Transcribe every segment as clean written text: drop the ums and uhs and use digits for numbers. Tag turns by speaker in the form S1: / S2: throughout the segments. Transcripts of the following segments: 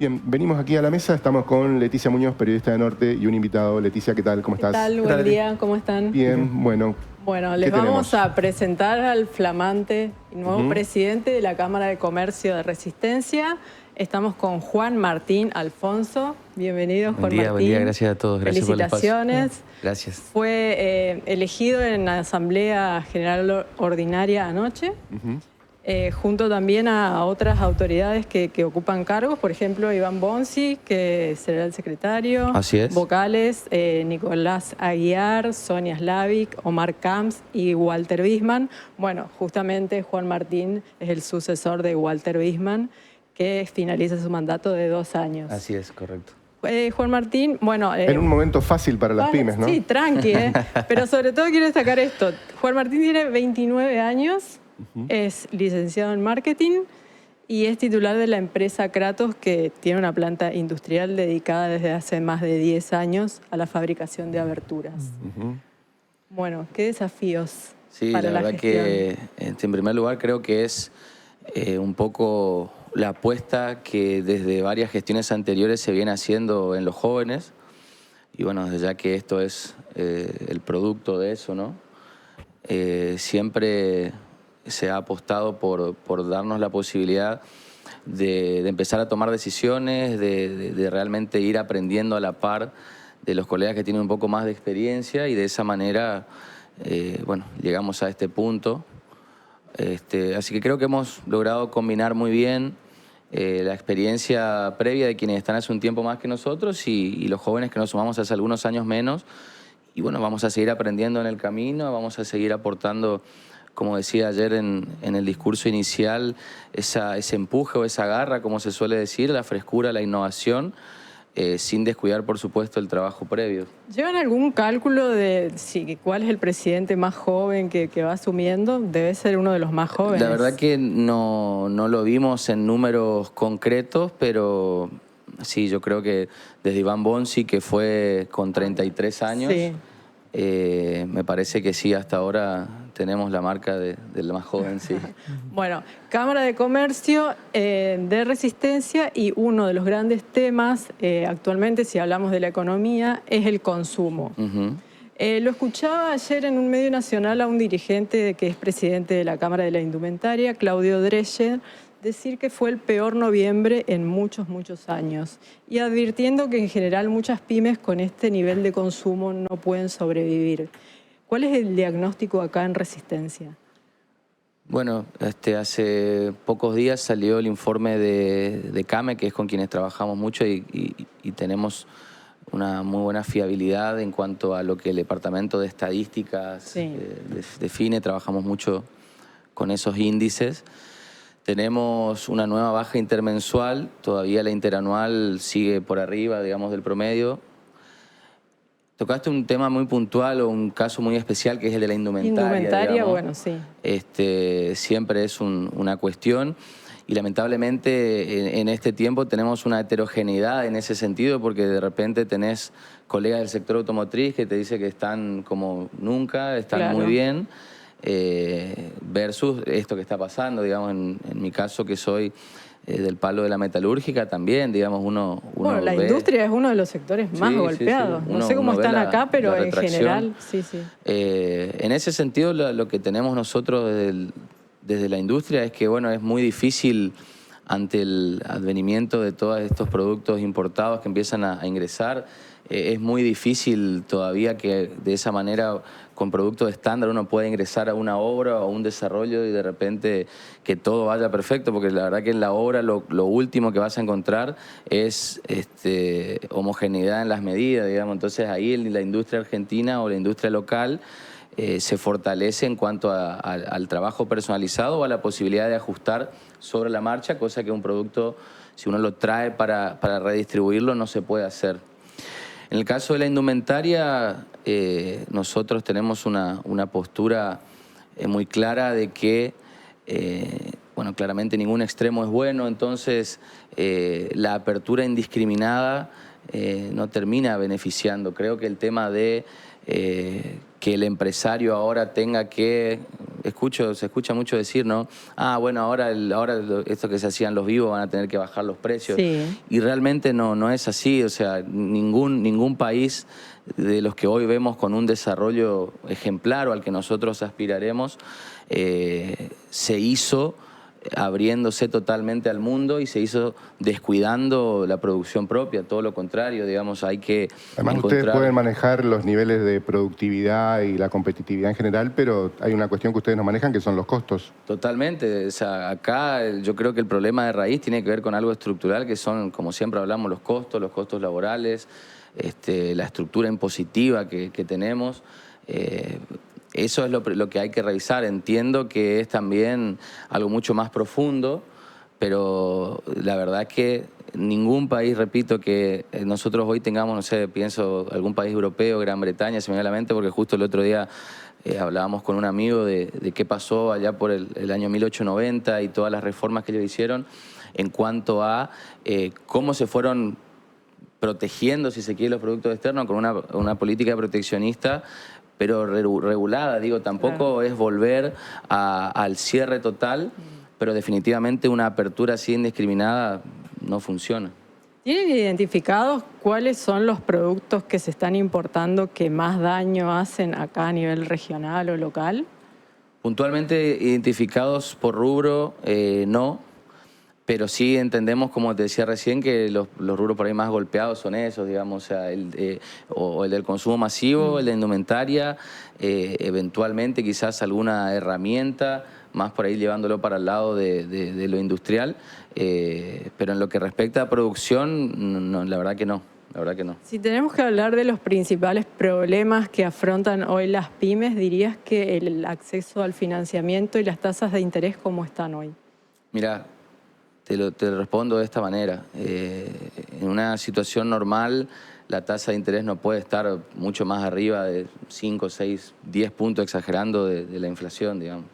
S1: Bien, venimos aquí a la mesa, estamos con Leticia Muñoz, periodista de Norte, y un invitado. Leticia, ¿qué tal? ¿Cómo estás?
S2: ¿Qué tal? Buen día, ¿cómo están?
S1: Bien, bueno.
S2: Bueno, les vamos a presentar al flamante y nuevo presidente de la Cámara de Comercio de Resistencia. Estamos con Juan Martín Alfonso. Bienvenido, Juan Martín.
S3: Buen día, gracias a todos. Gracias por el espacio.
S2: Felicitaciones.
S3: Gracias.
S2: Fue elegido en la Asamblea General Ordinaria anoche, junto también a otras autoridades que ocupan cargos, por ejemplo, Iván Bonsi, que será el secretario.
S3: Así es.
S2: Vocales, Nicolás Aguiar, Sonia Slavik, Omar Camps y Walter Bisman. Bueno, justamente Juan Martín es el sucesor de Walter Bisman, que finaliza su mandato de 2 años.
S3: Así es, correcto.
S2: Juan Martín, bueno...
S1: en un momento fácil para las pymes, ¿no?
S2: Sí, tranqui, pero sobre todo quiero destacar esto. Juan Martín tiene 29 años, es licenciado en marketing y es titular de la empresa Kratos, que tiene una planta industrial dedicada desde hace más de 10 años a la fabricación de aberturas. Bueno, ¿qué desafíos para la gestión?
S3: Que en primer lugar creo que es un poco la apuesta que desde varias gestiones anteriores se viene haciendo en los jóvenes, y bueno, desde ya que esto es el producto de eso, ¿no? Siempre se ha apostado por darnos la posibilidad de empezar a tomar decisiones, de realmente ir aprendiendo a la par de los colegas que tienen un poco más de experiencia, y de esa manera, bueno, llegamos a este punto. Así que creo que hemos logrado combinar muy bien la experiencia previa de quienes están hace un tiempo más que nosotros y los jóvenes que nos sumamos hace algunos años menos. Y bueno, vamos a seguir aprendiendo en el camino, vamos a seguir aportando, como decía ayer en el discurso inicial, ese empuje o esa garra, como se suele decir, la frescura, la innovación, sin descuidar, por supuesto, el trabajo previo.
S2: ¿Llevan algún cálculo de cuál es el presidente más joven que va asumiendo? Debe ser uno de los más jóvenes.
S3: La verdad que no lo vimos en números concretos, pero sí, yo creo que desde Iván Bonsi, que fue con 33 años, sí. Me parece que sí, hasta ahora tenemos la marca del más joven, sí.
S2: Bueno, Cámara de Comercio de Resistencia, y uno de los grandes temas actualmente, si hablamos de la economía, es el consumo. Lo escuchaba ayer en un medio nacional a un dirigente que es presidente de la Cámara de la Indumentaria, Claudio Dreyer, decir que fue el peor noviembre en muchos años, y advirtiendo que en general muchas pymes con este nivel de consumo no pueden sobrevivir. ¿Cuál es el diagnóstico acá en Resistencia?
S3: Bueno, hace pocos días salió el informe de CAME, que es con quienes trabajamos mucho y tenemos una muy buena fiabilidad en cuanto a lo que el Departamento de Estadísticas define. Trabajamos mucho con esos índices. Tenemos una nueva baja intermensual, todavía la interanual sigue por arriba, digamos, del promedio. Tocaste un tema muy puntual o un caso muy especial, que es el de la indumentaria.
S2: Indumentaria, bueno, sí.
S3: Siempre es una cuestión, y lamentablemente en este tiempo tenemos una heterogeneidad en ese sentido, porque de repente tenés colegas del sector automotriz que te dicen que están como nunca, están muy bien, versus esto que está pasando, digamos, en mi caso, que soy del palo de la metalúrgica, también, digamos, uno
S2: bueno, la industria es uno de los sectores más golpeados. No sé cómo están acá, pero en general,
S3: en ese sentido, lo que tenemos nosotros desde la industria es que, bueno, es muy difícil, ante el advenimiento de todos estos productos importados que empiezan a ingresar, es muy difícil todavía que de esa manera, con productos estándar, uno pueda ingresar a una obra o a un desarrollo y de repente que todo vaya perfecto, porque la verdad que en la obra lo último que vas a encontrar es homogeneidad en las medidas, digamos. Entonces ahí la industria argentina o la industria local se fortalece en cuanto al trabajo personalizado o a la posibilidad de ajustar sobre la marcha, cosa que un producto, si uno lo trae para redistribuirlo, no se puede hacer. En el caso de la indumentaria, nosotros tenemos una postura muy clara de que, bueno, claramente ningún extremo es bueno, entonces la apertura indiscriminada no termina beneficiando. Creo que el tema de que el empresario ahora tenga que se escucha mucho decir, ¿no? Ah, bueno, ahora esto que se hacían los vivos van a tener que bajar los precios.
S2: Sí.
S3: Y realmente no es así. O sea, ningún país de los que hoy vemos con un desarrollo ejemplar o al que nosotros aspiraremos, se hizo abriéndose totalmente al mundo y se hizo descuidando la producción propia, todo lo contrario, digamos, hay que
S1: Además, ustedes pueden manejar los niveles de productividad y la competitividad en general, pero hay una cuestión que ustedes no manejan, que son los costos.
S3: Totalmente, o sea, acá yo creo que el problema de raíz tiene que ver con algo estructural, que son, como siempre hablamos, los costos laborales, la estructura impositiva que tenemos. Eso es lo que hay que revisar. Entiendo que es también algo mucho más profundo, pero la verdad es que ningún país, repito, que nosotros hoy tengamos, no sé, pienso algún país europeo, Gran Bretaña, se me viene a la mente, porque justo el otro día hablábamos con un amigo de qué pasó allá por el año 1890 y todas las reformas que ellos hicieron en cuanto a cómo se fueron protegiendo, si se quiere, los productos externos con una política proteccionista, pero regulada. Digo, tampoco es volver al cierre total, pero definitivamente una apertura así indiscriminada no funciona.
S2: ¿Tienen identificados cuáles son los productos que se están importando que más daño hacen acá a nivel regional o local?
S3: Puntualmente identificados por rubro, no. Pero sí entendemos, como te decía recién, que los rubros por ahí más golpeados son esos, digamos, o sea, el del consumo masivo, el de indumentaria, eventualmente quizás alguna herramienta, más por ahí llevándolo para el lado de lo industrial, pero en lo que respecta a producción, no, la verdad que no. La verdad que no.
S2: Si tenemos que hablar de los principales problemas que afrontan hoy las pymes, ¿dirías que el acceso al financiamiento y las tasas de interés cómo están hoy?
S3: Mira, te lo respondo de esta manera. En una situación normal, la tasa de interés no puede estar mucho más arriba de 5, 6, 10 puntos, exagerando, de la inflación, digamos.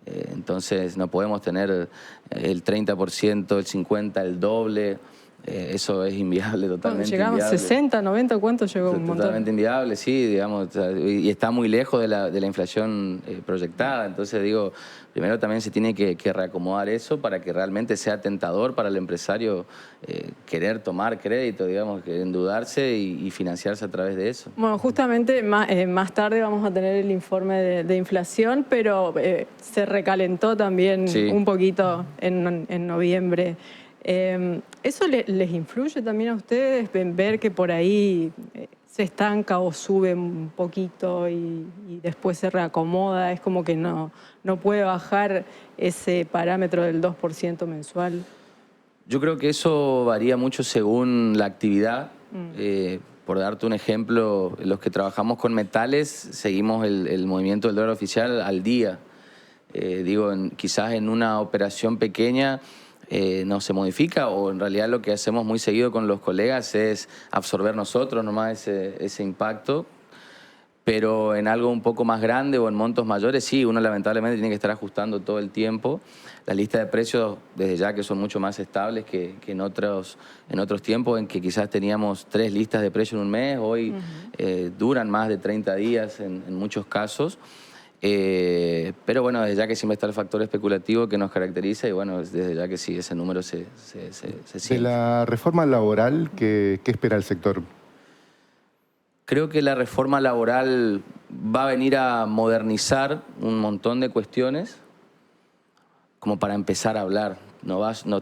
S3: Entonces no podemos tener el 30%, el 50%, el doble. Eso es inviable, totalmente
S2: Llegamos
S3: inviable.
S2: 60, 90, ¿cuánto llegó? Un montón.
S3: Totalmente inviable, sí, digamos, y está muy lejos de la inflación proyectada. Entonces, digo, primero también se tiene que reacomodar eso para que realmente sea tentador para el empresario querer tomar crédito, digamos, que endeudarse y financiarse a través de eso.
S2: Bueno, justamente más tarde vamos a tener el informe de inflación, pero se recalentó también un poquito en noviembre. ¿Eso les influye también a ustedes en ver que por ahí se estanca o sube un poquito y después se reacomoda? Es como que no puede bajar ese parámetro del 2% mensual.
S3: Yo creo que eso varía mucho según la actividad. Por darte un ejemplo, los que trabajamos con metales seguimos el movimiento del dólar oficial al día. Digo, quizás en una operación pequeña no se modifica, o en realidad lo que hacemos muy seguido con los colegas es absorber nosotros nomás ese impacto, pero en algo un poco más grande o en montos mayores sí, uno lamentablemente tiene que estar ajustando todo el tiempo. Las listas de precios desde ya que son mucho más estables que en otros tiempos en que quizás teníamos 3 listas de precios en un mes, hoy duran más de 30 días en muchos casos. Pero bueno, desde ya que siempre está el factor especulativo que nos caracteriza y bueno, desde ya que sí, ese número se siente.
S1: De la reforma laboral, ¿qué espera el sector?
S3: Creo que la reforma laboral va a venir a modernizar un montón de cuestiones como para empezar a hablar.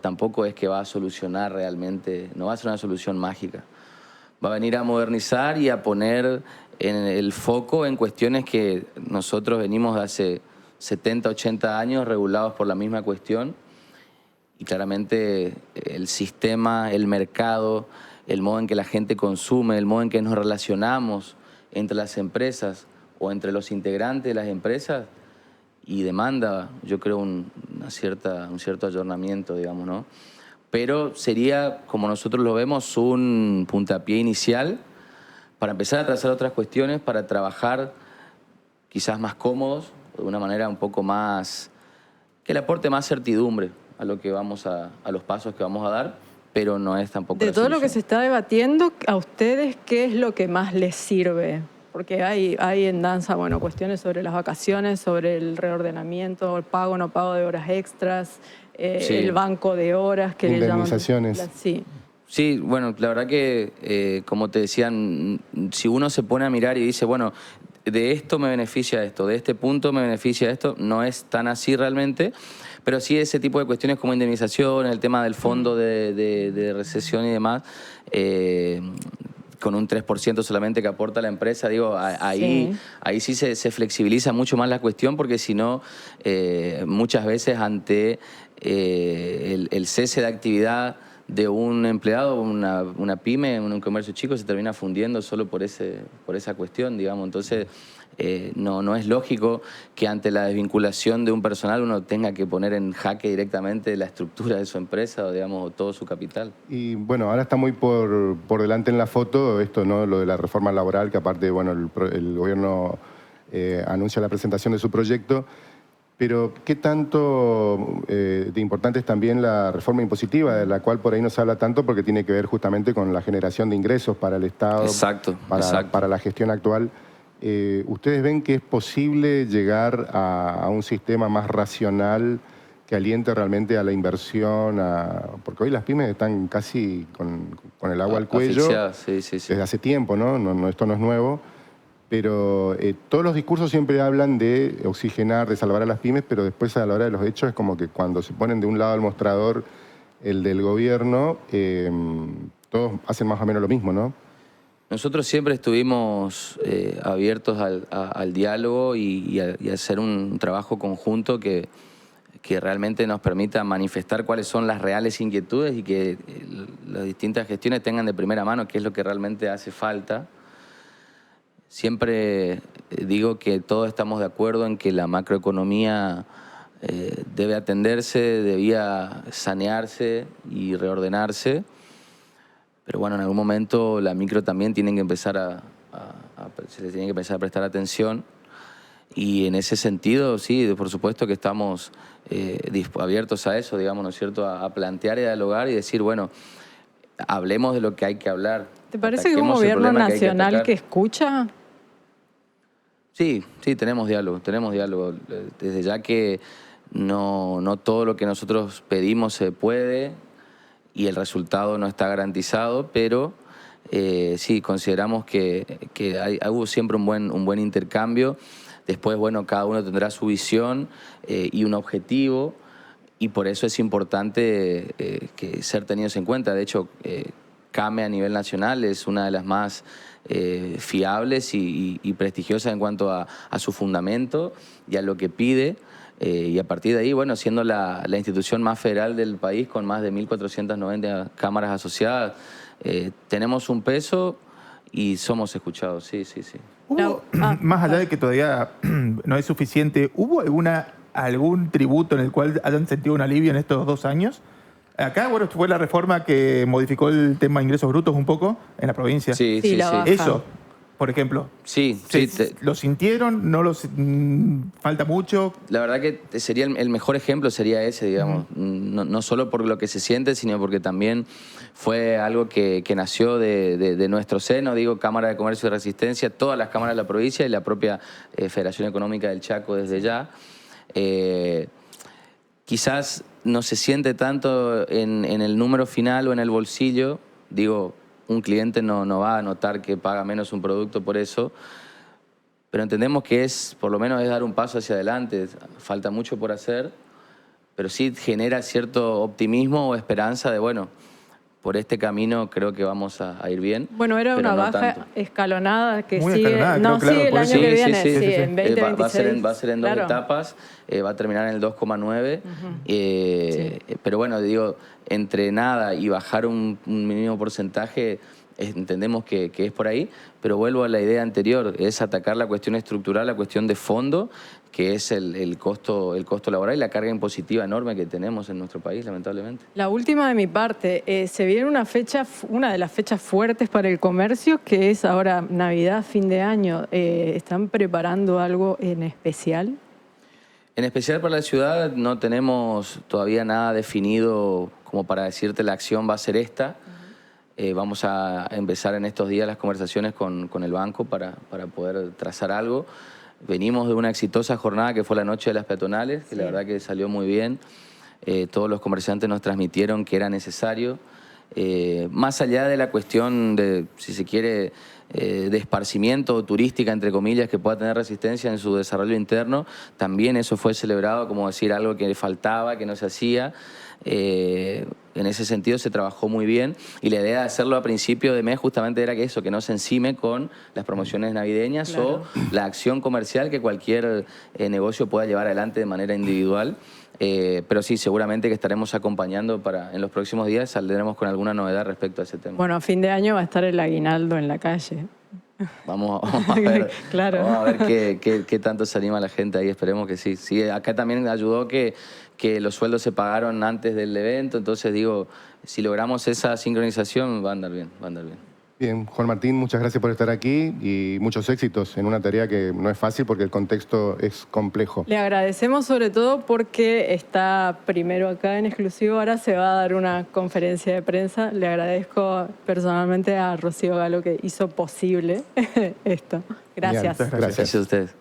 S3: Tampoco es que va a solucionar realmente, no va a ser una solución mágica. Va a venir a modernizar y a poner en el foco en cuestiones que nosotros venimos de hace 70, 80 años regulados por la misma cuestión y claramente el sistema, el mercado, el modo en que la gente consume, el modo en que nos relacionamos entre las empresas o entre los integrantes de las empresas y demanda, yo creo, un cierto ayornamiento, digamos, ¿no? Pero sería, como nosotros lo vemos, un puntapié inicial para empezar a trazar otras cuestiones, para trabajar quizás más cómodos, de una manera un poco más, que le aporte más certidumbre a lo que vamos a los pasos que vamos a dar, pero no es tampoco
S2: de
S3: la
S2: todo
S3: solución.
S2: Lo que se está debatiendo, ¿a ustedes qué es lo que más les sirve? porque hay en danza, bueno, cuestiones sobre las vacaciones, sobre el reordenamiento, el pago o no pago de horas extras,
S3: Sí.
S2: el banco de horas que le llaman.
S1: Indemnizaciones.
S2: Sí.
S3: Sí, bueno, la verdad que, como te decían, si uno se pone a mirar y dice, bueno, de esto me beneficia esto, de este punto me beneficia esto, no es tan así realmente, pero sí ese tipo de cuestiones como indemnización, el tema del fondo de recesión y demás, con un 3% solamente que aporta la empresa, digo, ahí sí se flexibiliza mucho más la cuestión, porque si no, muchas veces ante el cese de actividad de un empleado, una pyme, un comercio chico, se termina fundiendo solo por esa cuestión, digamos. Entonces, no es lógico que ante la desvinculación de un personal uno tenga que poner en jaque directamente la estructura de su empresa o, digamos, todo su capital.
S1: Y bueno, ahora está muy por delante en la foto esto, ¿no? Lo de la reforma laboral, que aparte, bueno, el gobierno anuncia la presentación de su proyecto. Pero, ¿qué tanto de importante es también la reforma impositiva, de la cual por ahí no se habla tanto porque tiene que ver justamente con la generación de ingresos para el Estado,
S3: Exacto.
S1: para la gestión actual? ¿Ustedes ven que es posible llegar a un sistema más racional que aliente realmente a la inversión? Porque hoy las pymes están casi con el agua al cuello
S3: Sí.
S1: desde hace tiempo, ¿no? Esto no es nuevo. Pero todos los discursos siempre hablan de oxigenar, de salvar a las pymes, pero después a la hora de los hechos es como que cuando se ponen de un lado del mostrador el del gobierno, todos hacen más o menos lo mismo, ¿no?
S3: Nosotros siempre estuvimos abiertos al diálogo y a hacer un trabajo conjunto que realmente nos permita manifestar cuáles son las reales inquietudes y que las distintas gestiones tengan de primera mano qué es lo que realmente hace falta. Siempre digo que todos estamos de acuerdo en que la macroeconomía debe atenderse, debía sanearse y reordenarse, pero bueno, en algún momento la micro también tienen que empezar se le tiene que empezar a prestar atención, y en ese sentido, sí, por supuesto que estamos abiertos a eso, digamos, ¿no es cierto?, a plantear y a dialogar y decir, bueno, hablemos de lo que hay que hablar.
S2: ¿Te parece que un gobierno nacional que escucha?
S3: Sí, tenemos diálogo. Desde ya que no todo lo que nosotros pedimos se puede y el resultado no está garantizado, pero sí, consideramos que hubo siempre un buen intercambio. Después, bueno, cada uno tendrá su visión y un objetivo, y por eso es importante que ser tenidos en cuenta. De hecho, CAME a nivel nacional es una de las más fiables y prestigiosas en cuanto a su fundamento y a lo que pide, y a partir de ahí, bueno, siendo la institución más federal del país con más de 1.490 cámaras asociadas, tenemos un peso y somos escuchados, sí.
S4: ¿Hubo, más allá de que todavía no es suficiente, ¿hubo algún tributo en el cual hayan sentido un alivio en estos 2 años? Acá, bueno, fue la reforma que modificó el tema de ingresos brutos un poco en la provincia.
S3: Sí.
S4: Eso, por ejemplo.
S3: Sí.
S4: ¿Lo sintieron? ¿No falta mucho?
S3: La verdad que sería el mejor ejemplo sería ese, digamos. No solo por lo que se siente, sino porque también fue algo que nació de nuestro seno, digo, Cámara de Comercio y Resistencia, todas las cámaras de la provincia y la propia Federación Económica del Chaco desde ya. Quizás no se siente tanto en el número final o en el bolsillo. Digo, un cliente no va a notar que paga menos un producto por eso, pero entendemos que por lo menos es dar un paso hacia adelante. Falta mucho por hacer, pero sí genera cierto optimismo o esperanza de, bueno, por este camino creo que vamos a ir bien.
S2: Bueno, era una baja escalonada que
S4: muy
S2: sigue,
S4: escalonada,
S2: sigue el año que viene, en 2026.
S3: Va a ser en 2 etapas, va a terminar en el 2,9. Pero bueno, digo, entre nada y bajar un mínimo porcentaje, entendemos que es por ahí, pero vuelvo a la idea anterior, es atacar la cuestión estructural, la cuestión de fondo, que es el costo laboral y la carga impositiva enorme que tenemos en nuestro país, lamentablemente.
S2: La última de mi parte, se viene una de las fechas fuertes para el comercio, que es ahora Navidad, fin de año. ¿Están preparando algo en especial?
S3: En especial para la ciudad no tenemos todavía nada definido como para decirte la acción va a ser esta. Vamos a empezar en estos días las conversaciones con el banco para poder trazar algo. Venimos de una exitosa jornada que fue la Noche de las Peatonales, que la verdad que salió muy bien. Todos los comerciantes nos transmitieron que era necesario. Más allá de la cuestión de, si se quiere, de esparcimiento turística, entre comillas, que pueda tener Resistencia en su desarrollo interno, también eso fue celebrado como decir algo que faltaba, que no se hacía. En ese sentido se trabajó muy bien y la idea de hacerlo a principio de mes justamente era que eso, que no se encime con las promociones navideñas o la acción comercial que cualquier negocio pueda llevar adelante de manera individual. Pero sí, seguramente que estaremos acompañando en los próximos días, saldremos con alguna novedad respecto a ese tema.
S2: Bueno, a fin de año va a estar el aguinaldo en la calle.
S3: Vamos a ver,
S2: claro.
S3: vamos a ver qué tanto se anima la gente ahí, esperemos que sí. Sí, acá también ayudó que los sueldos se pagaron antes del evento, entonces digo, si logramos esa sincronización va a andar bien, va a andar bien.
S1: Bien, Juan Martín, muchas gracias por estar aquí y muchos éxitos en una tarea que no es fácil porque el contexto es complejo.
S2: Le agradecemos sobre todo porque está primero acá en exclusivo, ahora se va a dar una conferencia de prensa. Le agradezco personalmente a Rocío Galo que hizo posible esto. Gracias.
S1: Genial, gracias.
S3: Gracias a ustedes.